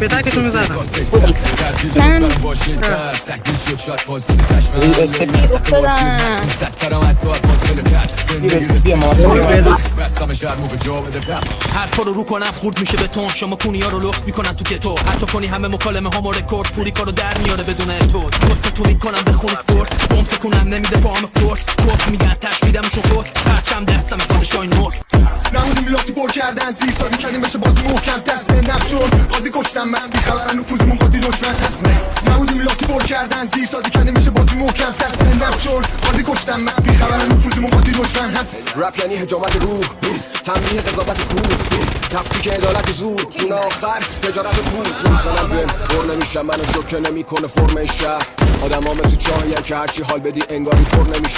بهتر که تو میزنم حرفا رو کنم خورد میشه به تون. شما کونی ها رو لخت میکنن تو گتو. حتی کنی همه مکالمه ها رکورد. پوری کارو در میاره بدون تو. واسهتون میکنم بخونید درس. بوم تکونم نمیده پاهم فورس. کف میگن تش میدمشون پست. هرچم دستم کارشای نوست. نمودیم میلاتی پر کردن زیر سادی کردیم بشه بازی محکم دست نفشون قاضی کشتم من بیخبرن نفوذمون قاطی دشمن هست. نمودیم میلاتی پر کردن زیر سادی کردیم بشه بازی محکم دست نفشون قاضی کشتم من بیخبرن نفوذمون قاطی دشمن هست. رپ یعنی حجامت روح، تنبیه قضاوت کور، تفکیک عدالت زور، جون آخر تجارت پول. میزنم بهم پر نمیشم، منو شوکه نمیکنه فرم شهر. آدم ها مثل چاهیه که هرچی حال بدی انگاری پر نمیشه.